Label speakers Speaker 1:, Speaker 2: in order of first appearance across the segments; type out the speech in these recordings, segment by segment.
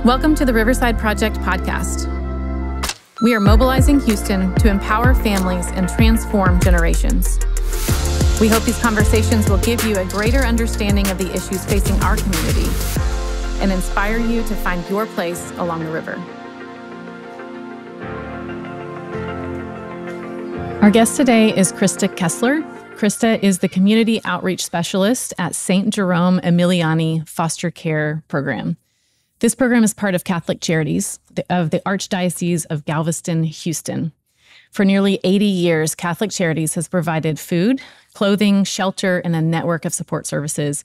Speaker 1: Welcome to the Riverside Project podcast. We are mobilizing Houston to empower families and transform generations. We hope these conversations will give you a greater understanding of the issues facing our community and inspire you to find your place along the river. Our guest today is Krista Kesseler. Krista is the Community Outreach Specialist at St. Jerome Emiliani Foster Care Program. This program is part of Catholic Charities of the Archdiocese of Galveston, Houston. For nearly 80 years, Catholic Charities has provided food, clothing, shelter, and a network of support services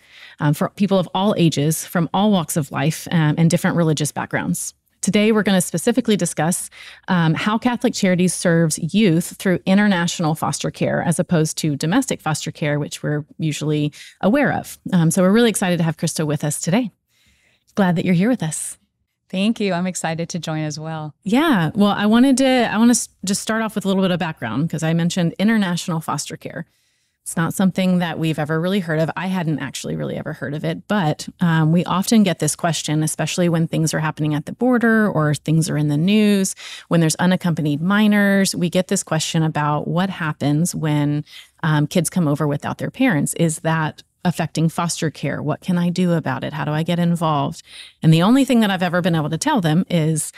Speaker 1: for people of all ages, from all walks of life, and different religious backgrounds. Today, we're going to specifically discuss how Catholic Charities serves youth through international foster care as opposed to domestic foster care, which we're usually aware of. So we're really excited to have Krista with us today. Glad that you're here with us.
Speaker 2: Thank you. I'm excited to join as well.
Speaker 1: Yeah. Well, I want to just start off with a little bit of background because I mentioned international foster care. It's not something that we've ever really heard of. I hadn't actually really ever heard of it, but we often get this question, especially when things are happening at the border or things are in the news, when there's unaccompanied minors. We get this question about what happens when kids come over without their parents. Is that affecting foster care? What can I do about it? How do I get involved? And the only thing that I've ever been able to tell them is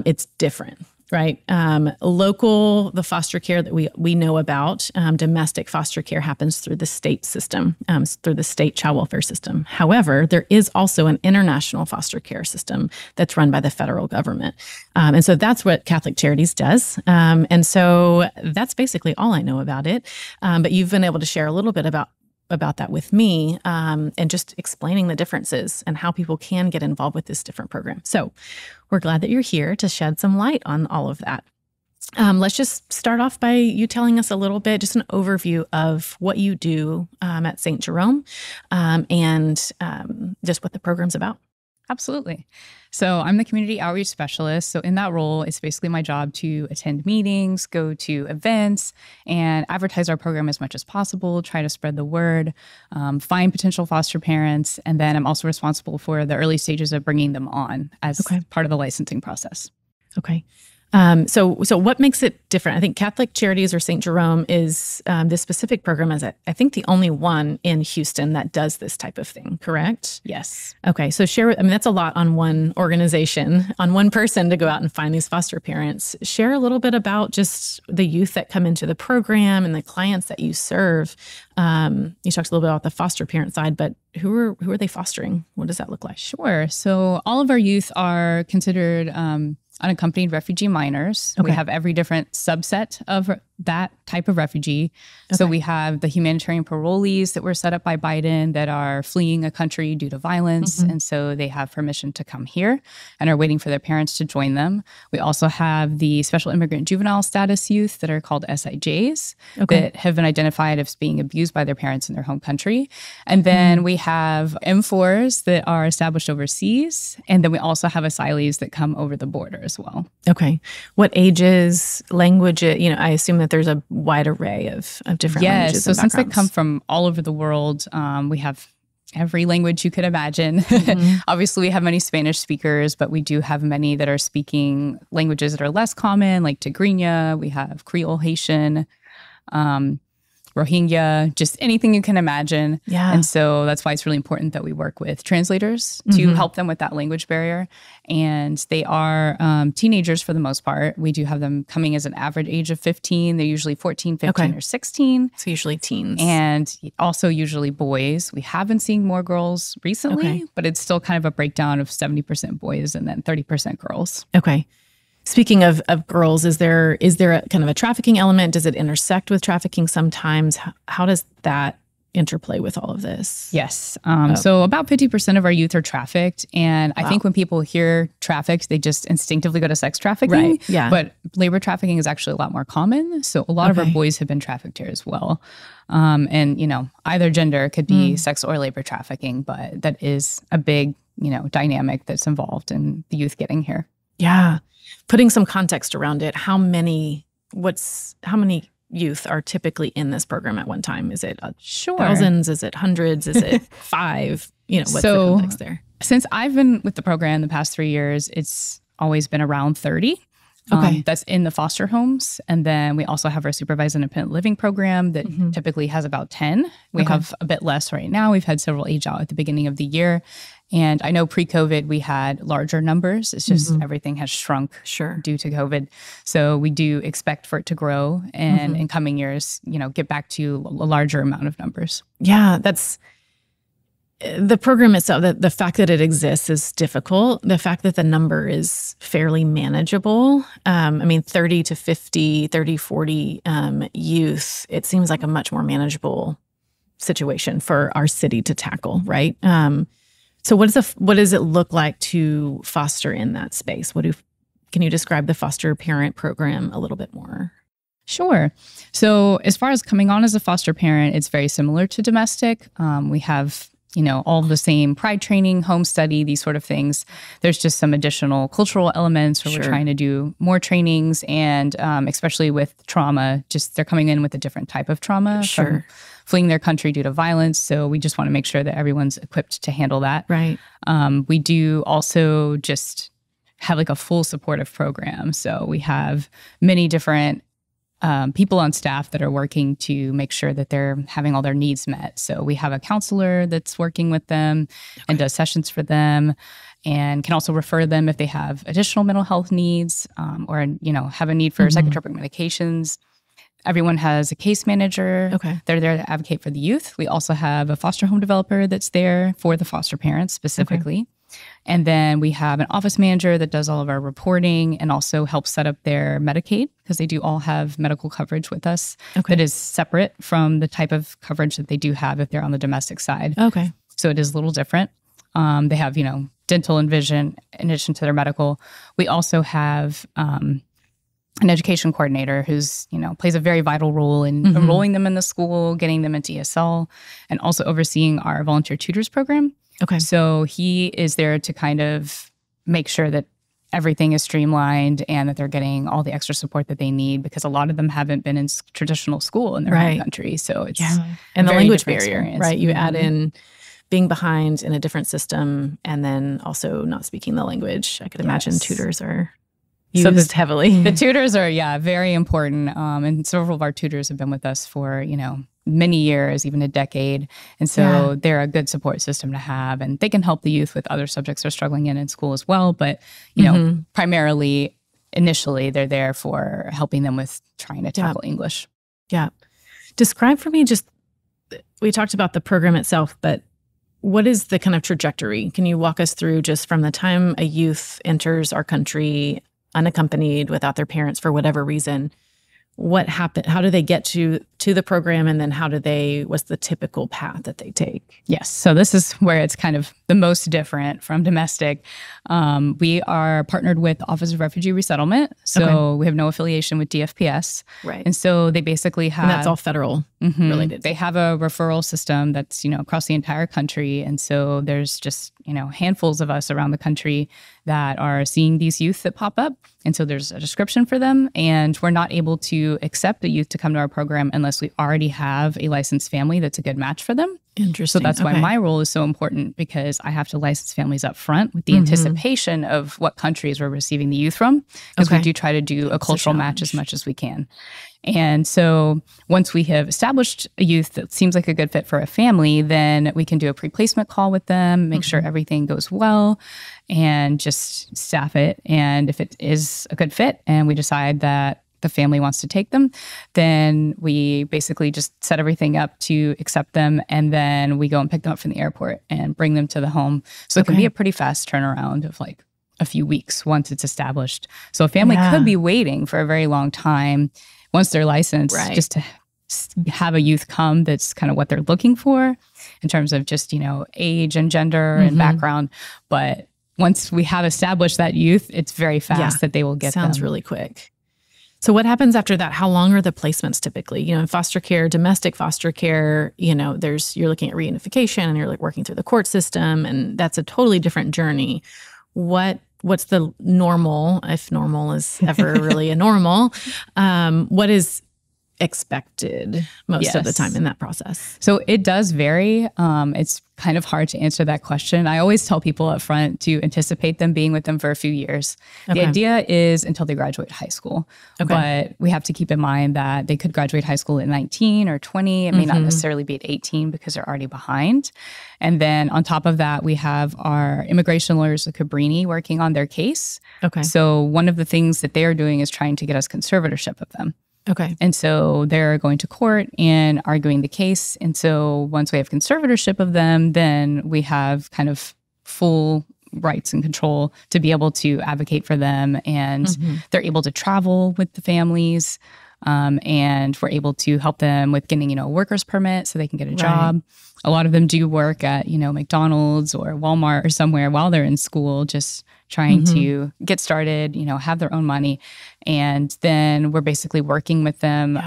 Speaker 1: it's different, right? The foster care that we know about, domestic foster care happens through the state system, through the state child welfare system. However, there is also an international foster care system that's run by the federal government. And so that's what Catholic Charities does. And so that's basically all I know about it. But you've been able to share a little bit about that with me and just explaining the differences and how people can get involved with this different program. So we're glad that you're here to shed some light on all of that. Let's just start off by you telling us a little bit, just an overview of what you do at St. Jerome and just what the program's about.
Speaker 2: Absolutely. So I'm the community outreach specialist. So in that role, it's basically my job to attend meetings, go to events, and advertise our program as much as possible, try to spread the word, find potential foster parents. And then I'm also responsible for the early stages of bringing them on as part of the licensing process.
Speaker 1: Okay. So what makes it different? I think Catholic Charities or St. Jerome is this specific program is, I think, the only one in Houston that does this type of thing, correct?
Speaker 2: Yes.
Speaker 1: Okay. So that's a lot on one organization, on one person to go out and find these foster parents. Share a little bit about just the youth that come into the program and the clients that you serve. You talked a little bit about the foster parent side, but who are they fostering? What does that look like?
Speaker 2: Sure. So all of our youth are considered unaccompanied refugee minors. Okay. We have every different subset of that type of refugee. Okay. So we have the humanitarian parolees that were set up by Biden that are fleeing a country due to violence. Mm-hmm. And so they have permission to come here and are waiting for their parents to join them. We also have the special immigrant juvenile status youth that are called SIJs that have been identified as being abused by their parents in their home country. And then we have M4s that are established overseas. And then we also have asylees that come over the border as well.
Speaker 1: Okay. What ages, language, I assume that there's a wide array of different languages.
Speaker 2: So since they come from all over the world, we have every language you could imagine. Mm-hmm. Obviously, we have many Spanish speakers, but we do have many that are speaking languages that are less common, like Tigrinya. We have Creole Haitian, Rohingya, just anything you can imagine. Yeah. And so that's why it's really important that we work with translators to help them with that language barrier. And they are teenagers for the most part. We do have them coming as an average age of 15. They're usually 14, 15, or 16.
Speaker 1: So usually teens.
Speaker 2: And also usually boys. We have been seeing more girls recently, but it's still kind of a breakdown of 70% boys and then 30% girls.
Speaker 1: Okay. Speaking of girls, is there a kind of a trafficking element? Does it intersect with trafficking sometimes? How does that interplay with all of this?
Speaker 2: Yes. So about 50% of our youth are trafficked. And I think when people hear trafficked, they just instinctively go to sex trafficking.
Speaker 1: Right. Yeah.
Speaker 2: But labor trafficking is actually a lot more common. So a lot of our boys have been trafficked here as well. And, either gender could be sex or labor trafficking, but that is a big, dynamic that's involved in the youth getting here.
Speaker 1: Yeah. Putting some context around it, how many youth are typically in this program at one time? Is it thousands? Is it hundreds? Is it 5? What's the context there?
Speaker 2: Since I've been with the program the past 3 years, it's always been around 30. That's in the foster homes. And then we also have our supervised independent living program that typically has about 10. We have a bit less right now. We've had several age out at the beginning of the year. And I know pre-COVID, we had larger numbers. It's just everything has shrunk due to COVID. So we do expect for it to grow and in coming years, get back to a larger amount of numbers.
Speaker 1: Yeah, that's the program itself. The fact that it exists is difficult. The fact that the number is fairly manageable. 30 to 50, 30, 40 youth, it seems like a much more manageable situation for our city to tackle, right? So what does it look like to foster in that space? Can you describe the foster parent program a little bit more?
Speaker 2: Sure. So as far as coming on as a foster parent, it's very similar to domestic. We have all the same pride training, home study, these sort of things. There's just some additional cultural elements where we're trying to do more trainings, and especially with trauma, just they're coming in with a different type of trauma from fleeing their country due to violence. So we just want to make sure that everyone's equipped to handle that.
Speaker 1: Right.
Speaker 2: We do also just have like a full supportive program. So we have many different people on staff that are working to make sure that they're having all their needs met. So we have a counselor that's working with them and does sessions for them, and can also refer them if they have additional mental health needs or have a need for psychotropic medications. Everyone has a case manager. They're there to advocate for the youth. We also have a foster home developer that's there for the foster parents specifically. And then we have an office manager that does all of our reporting and also helps set up their Medicaid, because they do all have medical coverage with us that is separate from the type of coverage that they do have if they're on the domestic side. So it is a little different. They have, dental and vision in addition to their medical. We also have an education coordinator who's, plays a very vital role in enrolling them in the school, getting them into ESL, and also overseeing our volunteer tutors program. So he is there to kind of make sure that everything is streamlined and that they're getting all the extra support that they need, because a lot of them haven't been in traditional school in their home country. So it's
Speaker 1: and the language barrier, right? You add in being behind in a different system and then also not speaking the language. I could imagine tutors are used heavily.
Speaker 2: The tutors are, very important. And several of our tutors have been with us for, many years, even a decade. And so they're a good support system to have. And they can help the youth with other subjects they're struggling in school as well. But, primarily, initially, they're there for helping them with trying to tackle English.
Speaker 1: Describe for me we talked about the program itself, but what is the kind of trajectory? Can you walk us through just from the time a youth enters our country unaccompanied without their parents for whatever reason? What happened? How do they get to the program? And then what's the typical path that they take?
Speaker 2: Yes. So this is where it's kind of the most different from domestic. We are partnered with the Office of Refugee Resettlement. So we have no affiliation with DFPS.
Speaker 1: Right.
Speaker 2: And so they basically have...
Speaker 1: And that's all federal related.
Speaker 2: They have a referral system that's, across the entire country. And so there's just, handfuls of us around the country that are seeing these youth that pop up. And so there's a description for them. And we're not able to accept a youth to come to our program unless we already have a licensed family that's a good match for them.
Speaker 1: Interesting.
Speaker 2: So that's why my role is so important, because I have to license families up front with the anticipation of what countries we're receiving the youth from, because we do try to do a cultural match as much as we can. And so once we have established a youth that seems like a good fit for a family, then we can do a pre-placement call with them, make sure everything goes well, and just staff it. And if it is a good fit and we decide that the family wants to take them, then we basically just set everything up to accept them, and then we go and pick them up from the airport and bring them to the home. So it can be a pretty fast turnaround of like a few weeks once it's established. So a family could be waiting for a very long time once they're licensed, just to have a youth come that's kind of what they're looking for in terms of just, age and gender and background. But once we have established that youth, it's very fast that they will get them.
Speaker 1: Sounds really quick. So what happens after that? How long are the placements typically? In foster care, domestic foster care, you're looking at reunification and you're like working through the court system, and that's a totally different journey. What's the normal, if normal is ever really a normal, what is expected most of the time in that process?
Speaker 2: So it does vary. It's kind of hard to answer that question. I always tell people up front to anticipate them being with them for a few years. The idea is until they graduate high school. But we have to keep in mind that they could graduate high school at 19 or 20. It may not necessarily be at 18 because they're already behind. And then on top of that, we have our immigration lawyers at Cabrini working on their case. So one of the things that they are doing is trying to get us conservatorship of them. And so they're going to court and arguing the case. And so once we have conservatorship of them, then we have kind of full rights and control to be able to advocate for them. And they're able to travel with the families. And we're able to help them with getting, a worker's permit so they can get a job. A lot of them do work at, McDonald's or Walmart or somewhere while they're in school, just trying to get started, have their own money. And then we're basically working with them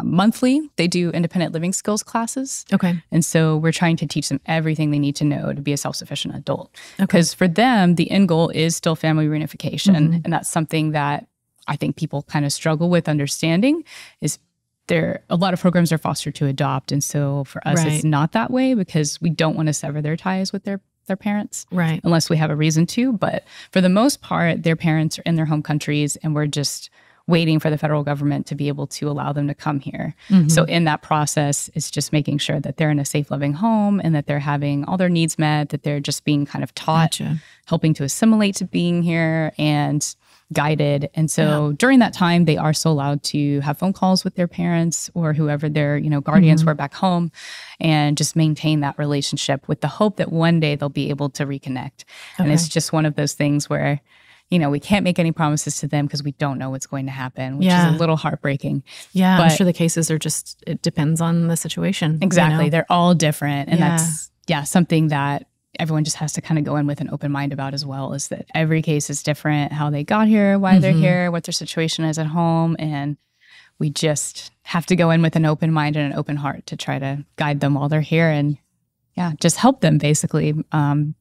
Speaker 2: monthly. They do independent living skills classes. And so we're trying to teach them everything they need to know to be a self-sufficient adult. Because for them, the end goal is still family reunification. And that's something that I think people kind of struggle with understanding is a lot of programs are foster to adopt. And so for us, it's not that way because we don't want to sever their ties with their parents unless we have a reason to. But for the most part, their parents are in their home countries and we're just waiting for the federal government to be able to allow them to come here. So in that process, it's just making sure that they're in a safe, loving home and that they're having all their needs met, that they're just being kind of taught, helping to assimilate to being here and guided. And so during that time, they are still allowed to have phone calls with their parents or whoever their, guardians were back home and just maintain that relationship with the hope that one day they'll be able to reconnect. And it's just one of those things where, we can't make any promises to them because we don't know what's going to happen, which is a little heartbreaking. But
Speaker 1: I'm sure the cases are it depends on the situation.
Speaker 2: Exactly. They're all different. And that's, something that everyone just has to kind of go in with an open mind about as well, is that every case is different, how they got here, why they're here, what their situation is at home. And we just have to go in with an open mind and an open heart to try to guide them while they're here and just help them basically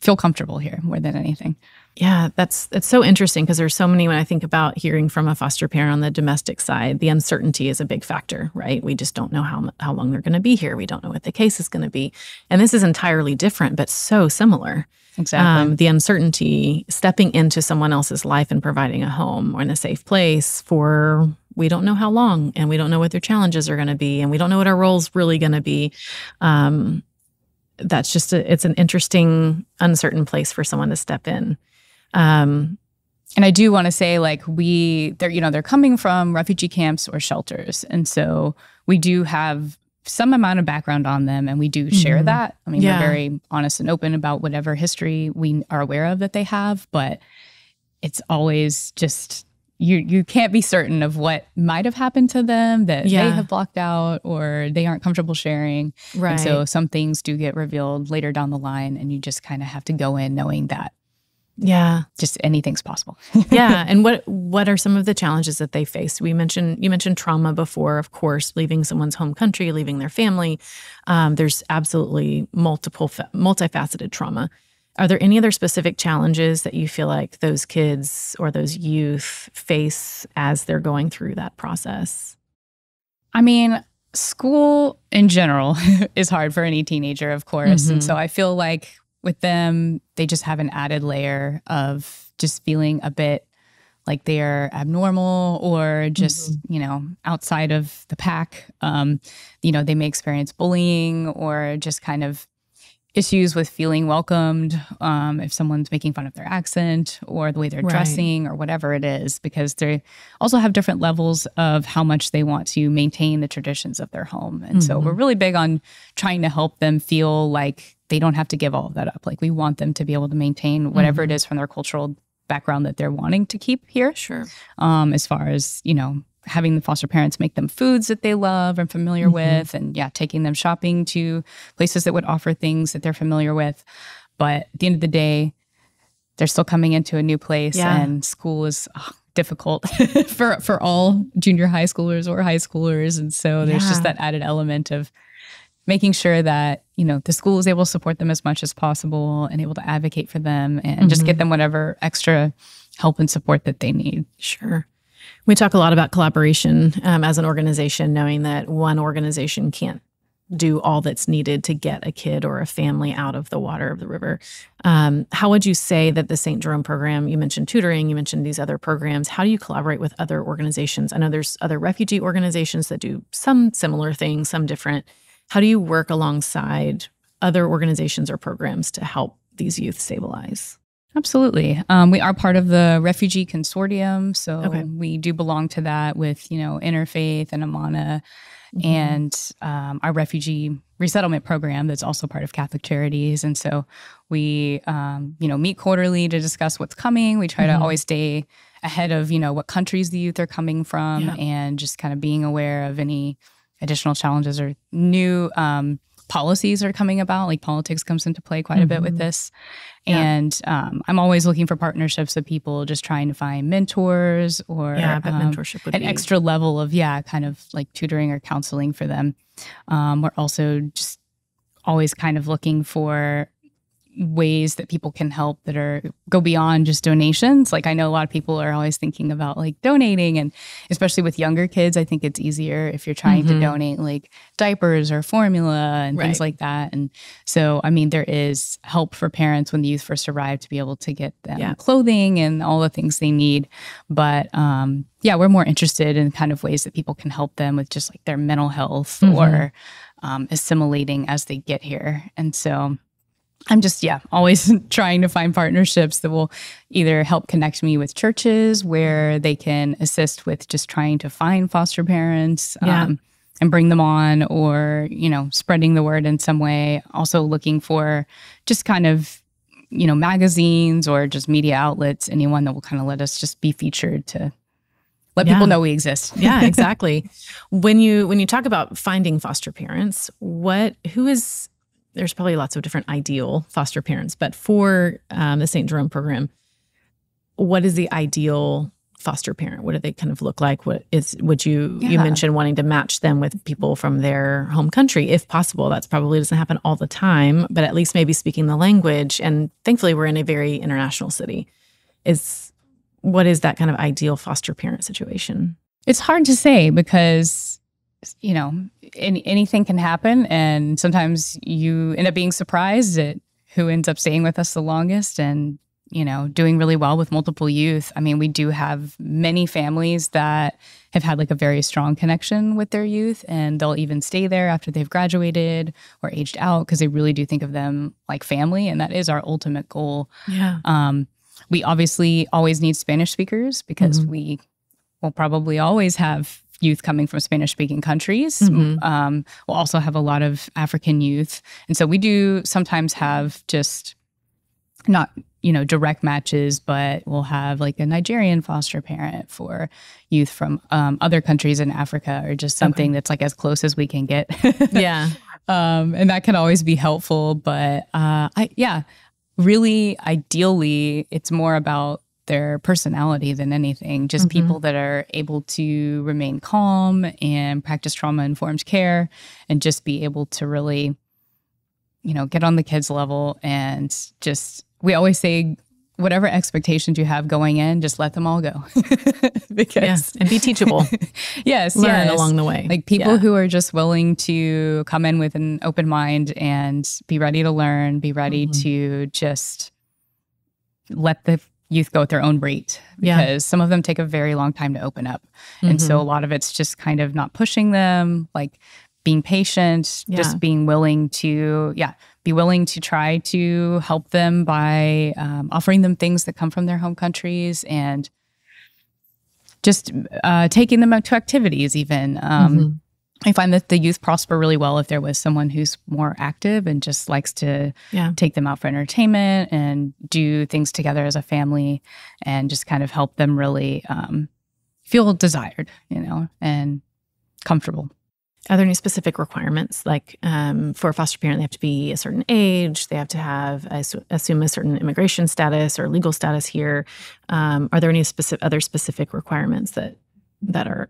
Speaker 2: feel comfortable here more than anything.
Speaker 1: Yeah, that's so interesting because there's so many, when I think about hearing from a foster parent on the domestic side, the uncertainty is a big factor, right? We just don't know how long they're going to be here. We don't know what the case is going to be. And this is entirely different, but so similar.
Speaker 2: Exactly.
Speaker 1: The uncertainty, stepping into someone else's life and providing a home or in a safe place for we don't know how long, and we don't know what their challenges are going to be, and we don't know what our role's really going to be. That's just it's an interesting, uncertain place for someone to step in.
Speaker 2: And I do want to say, they're coming from refugee camps or shelters. And so we do have some amount of background on them and we do share that. I mean, we're very honest and open about whatever history we are aware of that they have, but it's always just, you can't be certain of what might have happened to them that they have blocked out or they aren't comfortable sharing.
Speaker 1: Right.
Speaker 2: And so some things do get revealed later down the line and you just kind of have to go in knowing that just anything's possible.
Speaker 1: And what are some of the challenges that they face? You mentioned trauma before, of course, leaving someone's home country, leaving their family. There's absolutely multifaceted trauma. Are there any other specific challenges that you feel like those kids or those youth face as they're going through that process?
Speaker 2: I mean, school in general is hard for any teenager, of course. And so I feel like with them, they just have an added layer of just feeling a bit like they're abnormal or just, outside of the pack. They may experience bullying or just kind of issues with feeling welcomed if someone's making fun of their accent or the way they're dressing or whatever it is, because they also have different levels of how much they want to maintain the traditions of their home. And so we're really big on trying to help them feel like they don't have to give all of that up. Like we want them to be able to maintain whatever it is from their cultural background that they're wanting to keep here.
Speaker 1: Sure.
Speaker 2: As far as, having the foster parents make them foods that they love and familiar with, and taking them shopping to places that would offer things that they're familiar with. But at the end of the day, they're still coming into a new place and school is difficult for all junior high schoolers or high schoolers. And so there's just that added element of making sure that, the school is able to support them as much as possible and able to advocate for them and just get them whatever extra help and support that they need.
Speaker 1: Sure. We talk a lot about collaboration as an organization, knowing that one organization can't do all that's needed to get a kid or a family out of the water of the river. How would you say that the St. Jerome program, you mentioned tutoring, you mentioned these other programs, how do you collaborate with other organizations? I know there's other refugee organizations that do some similar things, some different. How do you work alongside other organizations or programs to help these youth stabilize?
Speaker 2: Absolutely. We are part of the Refugee Consortium. So we do belong to that with, Interfaith and Amana and our refugee resettlement program that's also part of Catholic Charities. And so we, meet quarterly to discuss what's coming. We try to always stay ahead of, what countries the youth are coming from and just kind of being aware of any additional challenges or new policies are coming about. Like politics comes into play quite a bit with this. And I'm always looking for partnerships of people just trying to find mentors or
Speaker 1: but mentorship would
Speaker 2: an
Speaker 1: be
Speaker 2: extra level of, kind of like tutoring or counseling for them. We're also just always kind of looking for ways that people can help that go beyond just donations. Like I know a lot of people are always thinking about like donating, and especially with younger kids, I think it's easier if you're trying to donate like diapers or formula and things like that. And so, there is help for parents when the youth first arrive to be able to get them clothing and all the things they need. But we're more interested in kind of ways that people can help them with just like their mental health or assimilating as they get here. And so I'm just, always trying to find partnerships that will either help connect me with churches where they can assist with just trying to find foster parents and bring them on, or, spreading the word in some way. Also looking for just kind of, magazines or just media outlets, anyone that will kind of let us just be featured to let people know we exist.
Speaker 1: Yeah, exactly. When you talk about finding foster parents, there's probably lots of different ideal foster parents, but for the St. Jerome program, what is the ideal foster parent? What do they kind of look like? You mentioned wanting to match them with people from their home country, if possible. That's probably doesn't happen all the time, but at least maybe speaking the language. And thankfully, we're in a very international city. What is that kind of ideal foster parent situation?
Speaker 2: It's hard to say because anything can happen. And sometimes you end up being surprised at who ends up staying with us the longest and, doing really well with multiple youth. We do have many families that have had like a very strong connection with their youth, and they'll even stay there after they've graduated or aged out because they really do think of them like family. And that is our ultimate goal. Yeah. We obviously always need Spanish speakers because we will probably always have youth coming from Spanish-speaking countries. We'll also have a lot of African youth. And so we do sometimes have just not, direct matches, but we'll have like a Nigerian foster parent for youth from other countries in Africa, or just something that's like as close as we can get. And that can always be helpful. But really, ideally, it's more about their personality than anything, just people that are able to remain calm and practice trauma-informed care and just be able to really, get on the kids' level. And just, we always say, whatever expectations you have going in, just let them all go.
Speaker 1: And be teachable. Learn along the way.
Speaker 2: Like people who are just willing to come in with an open mind and be ready to learn, be ready to just let the youth go at their own rate, because some of them take a very long time to open up. And so a lot of it's just kind of not pushing them, like being patient, just being willing to, be willing to try to help them by offering them things that come from their home countries, and just taking them out to activities even. I find that the youth prosper really well if there was someone who's more active and just likes to take them out for entertainment and do things together as a family, and just kind of help them really feel desired, and comfortable.
Speaker 1: Are there any specific requirements? Like for a foster parent, they have to be a certain age, they have to have, I assume, a certain immigration status or legal status here. Are there any other specific requirements that are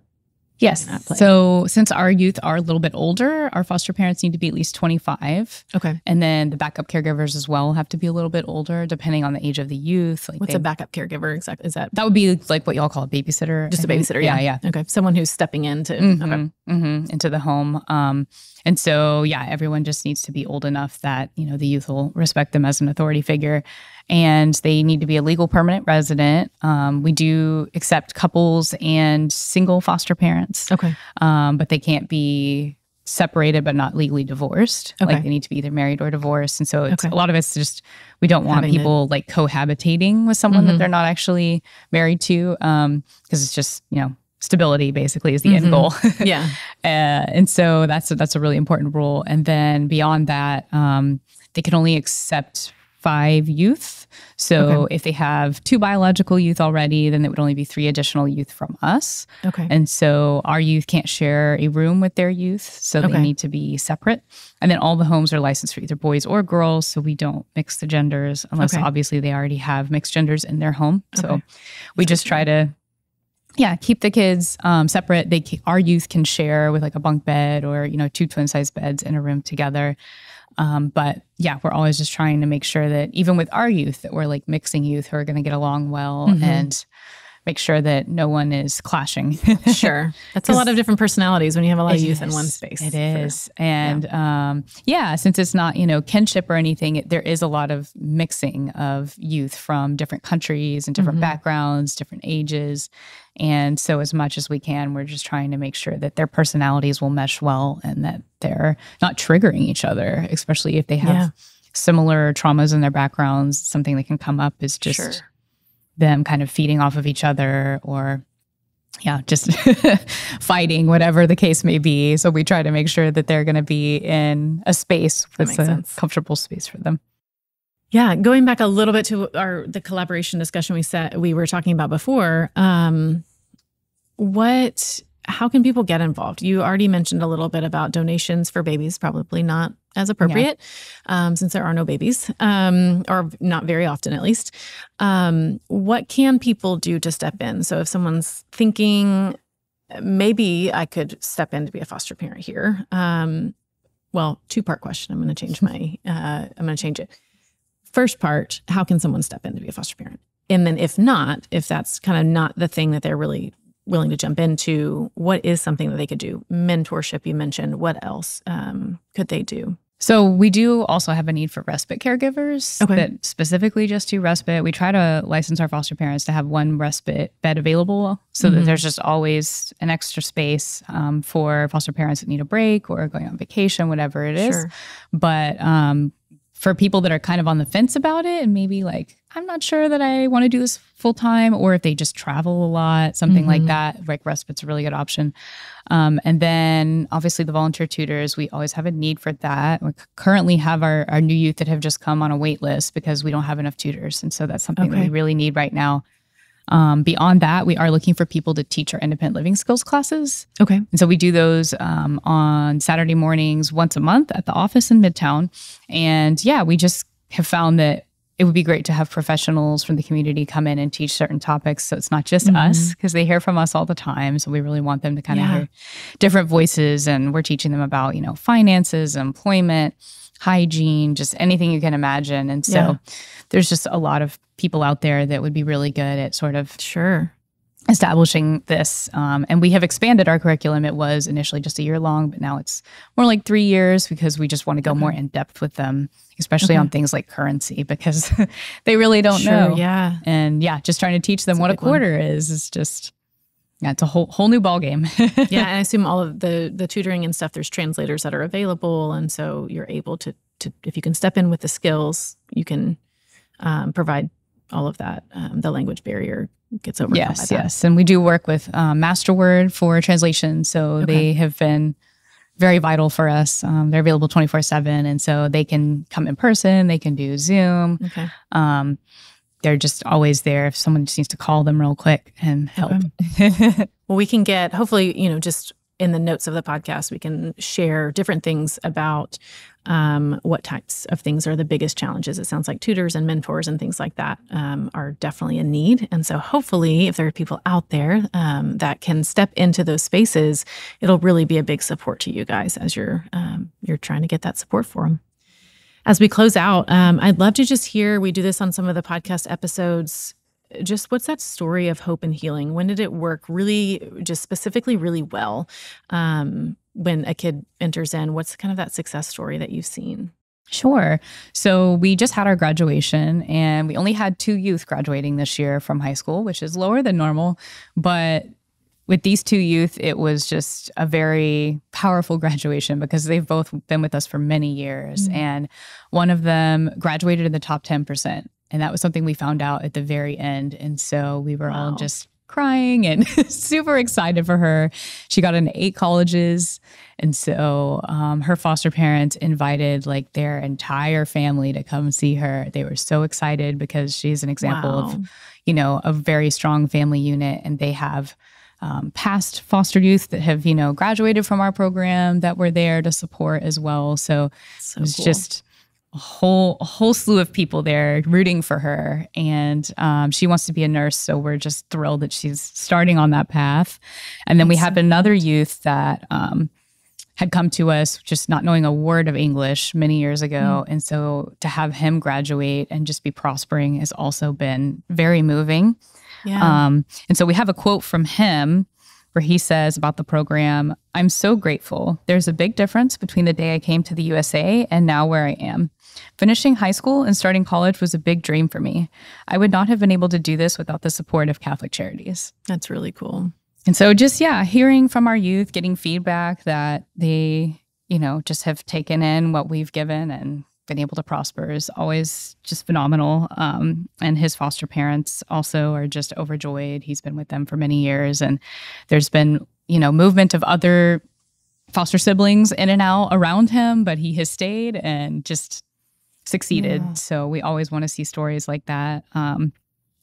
Speaker 2: Yes.
Speaker 1: at play?
Speaker 2: So since our youth are a little bit older, our foster parents need to be at least 25.
Speaker 1: Okay.
Speaker 2: And then the backup caregivers as well have to be a little bit older, depending on the age of the youth. Like
Speaker 1: What's a backup caregiver exactly? Is that
Speaker 2: would be like what y'all call a babysitter.
Speaker 1: just a babysitter?
Speaker 2: Yeah.
Speaker 1: Okay. Someone who's stepping into
Speaker 2: Into the home. And so, everyone just needs to be old enough that, the youth will respect them as an authority figure. And they need to be a legal permanent resident. We do accept couples and single foster parents.
Speaker 1: Okay.
Speaker 2: But they can't be separated but not legally divorced.
Speaker 1: Okay.
Speaker 2: Like they need to be either married or divorced. And so it's a lot of it's just, we don't want people like cohabitating with someone that they're not actually married to. Because it's just, stability basically is the end goal.
Speaker 1: Yeah.
Speaker 2: And so that's a really important rule. And then beyond that, they can only accept 5 youth. So if they have 2 biological youth already, then it would only be 3 additional youth from us.
Speaker 1: Okay.
Speaker 2: And so our youth can't share a room with their youth. So they need to be separate. And then all the homes are licensed for either boys or girls. So we don't mix the genders unless obviously they already have mixed genders in their home. So we just try to keep the kids separate. Our youth can share with like a bunk bed or, 2 twin size beds in a room together. But we're always just trying to make sure that even with our youth that we're like mixing youth who are going to get along well and make sure that no one is clashing.
Speaker 1: Sure. That's a lot of different personalities when you have a lot of youth in one space.
Speaker 2: It is. And since it's not, kinship or anything, there is a lot of mixing of youth from different countries and different backgrounds, different ages. And so as much as we can, we're just trying to make sure that their personalities will mesh well and that they're not triggering each other, especially if they have similar traumas in their backgrounds. Something that can come up is just them kind of feeding off of each other or just fighting, whatever the case may be. So we try to make sure that they're going to be in a space that's a comfortable space for them.
Speaker 1: Yeah, going back a little bit to the collaboration discussion we were talking about before, how can people get involved? You already mentioned a little bit about donations for babies, probably not as appropriate since there are no babies, or not very often at least. What can people do to step in? So if someone's thinking, maybe I could step in to be a foster parent here. Well, 2-part question. I'm going to change it. First part, how can someone step in to be a foster parent? And then if that's kind of not the thing that they're really willing to jump into, what is something that they could do? Mentorship, you mentioned. What else could they do?
Speaker 2: So we do also have a need for respite caregivers that specifically just do respite. We try to license our foster parents to have 1 respite bed available so that there's just always an extra space for foster parents that need a break or going on vacation, whatever it is.
Speaker 1: Sure.
Speaker 2: But for people that are kind of on the fence about it and maybe like, I'm not sure that I want to do this full time, or if they just travel a lot, something like that, like respite's a really good option. And then obviously the volunteer tutors, we always have a need for that. We currently have our new youth that have just come on a wait list because we don't have enough tutors. And so that's something that we really need right now. Beyond that, we are looking for people to teach our independent living skills classes.
Speaker 1: Okay.
Speaker 2: And so we do those on Saturday mornings once a month at the office in Midtown. And we just have found that it would be great to have professionals from the community come in and teach certain topics. So it's not just us, because they hear from us all the time. So we really want them to kind of hear different voices. And we're teaching them about, finances, employment, hygiene, just anything you can imagine. And so there's just a lot of people out there that would be really good at sort of establishing this. And we have expanded our curriculum. It was initially just a year long, but now it's more like 3 years because we just want to go more in depth with them, especially on things like currency, because they really don't know.
Speaker 1: Yeah.
Speaker 2: And just trying to teach them what a quarter is just, it's a whole new ball game.
Speaker 1: And I assume all of the tutoring and stuff, there's translators that are available. And so you're able to if you can step in with the skills, you can provide all of that. The language barrier gets overcome by that.
Speaker 2: Yes. And we do work with Masterword for translation. So they have been very vital for us. They're available 24/7. And so they can come in person, they can do Zoom.
Speaker 1: Okay.
Speaker 2: They're just always there if someone just needs to call them real quick and help.
Speaker 1: Well, we can get, hopefully, just in the notes of the podcast, we can share different things about what types of things are the biggest challenges. It sounds like tutors and mentors and things like that are definitely a need. And so hopefully if there are people out there that can step into those spaces, it'll really be a big support to you guys as you're trying to get that support for them. As we close out, I'd love to just hear, we do this on some of the podcast episodes, just what's that story of hope and healing? When did it work really, just specifically really well? When a kid enters in, what's kind of that success story that you've seen?
Speaker 2: Sure. So we just had our graduation, and we only had 2 youth graduating this year from high school, which is lower than normal. But with these 2 youth, it was just a very powerful graduation because they've both been with us for many years. Mm-hmm. And one of them graduated in the top 10%. And that was something we found out at the very end. And so we were all just crying and super excited for her. She got into 8 colleges. And so her foster parents invited like their entire family to come see her. They were so excited because she's an example of, you know, a very strong family unit. And they have past foster youth that have, you know, graduated from our program that were there to support as well. So it was just a whole slew of people there rooting for her. And she wants to be a nurse. So we're just thrilled that she's starting on that path. And then we have another youth that had come to us just not knowing a word of English many years ago. And so to have him graduate and just be prospering has also been very moving. Yeah. And so we have a quote from him where he says about the program, "I'm so grateful. There's a big difference between the day I came to the USA and now where I am. Finishing high school and starting college was a big dream for me. I would not have been able to do this without the support of Catholic Charities."
Speaker 1: That's really cool.
Speaker 2: And so just, hearing from our youth, getting feedback that they, you know, just have taken in what we've given and been able to prosper is always just phenomenal. And his foster parents also are just overjoyed. He's been with them for many years. And there's been, you know, movement of other foster siblings in and out around him, but he has stayed and just succeeded. Yeah. So we always want to see stories like that.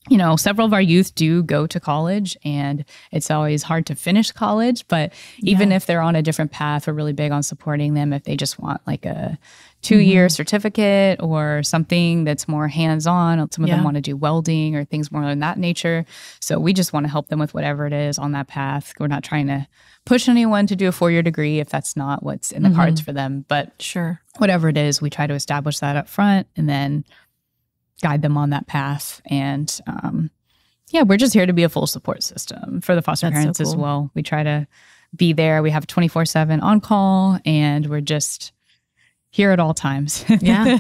Speaker 2: You know, several of our youth do go to college, and it's always hard to finish college. But even if they're on a different path, we're really big on supporting them if they just want like a 2-year certificate or something that's more hands-on. Some of them want to do welding or things more in that nature. So we just want to help them with whatever it is on that path. We're not trying to push anyone to do a 4-year degree if that's not what's in the cards for them. But whatever it is, we try to establish that up front and then guide them on that path. And we're just here to be a full support system for the foster parents as well. We try to be there. We have 24/7 on call, and we're just here at all times.
Speaker 1: Yeah.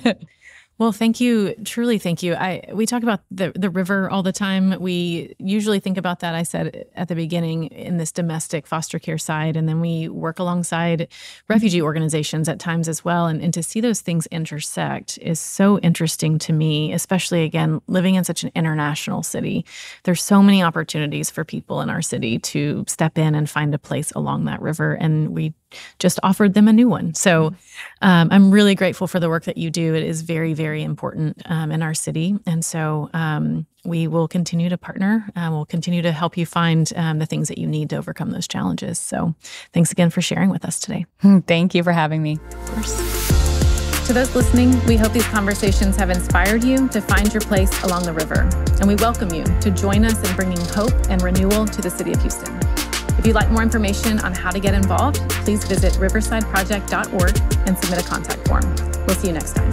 Speaker 1: Well, thank you. Truly, thank you. We talk about the river all the time. We usually think about that, I said at the beginning, in this domestic foster care side. And then we work alongside refugee organizations at times as well. And to see those things intersect is so interesting to me, especially, again, living in such an international city. There's so many opportunities for people in our city to step in and find a place along that river. And we just offered them a new one. So I'm really grateful for the work that you do. It is very, very important in our city. And so we will continue to partner. We'll continue to help you find the things that you need to overcome those challenges. So thanks again for sharing with us today.
Speaker 2: Thank you for having me.
Speaker 1: Of course. To those listening, we hope these conversations have inspired you to find your place along the river. And we welcome you to join us in bringing hope and renewal to the city of Houston. If you'd like more information on how to get involved, please visit riversideproject.org and submit a contact form. We'll see you next time.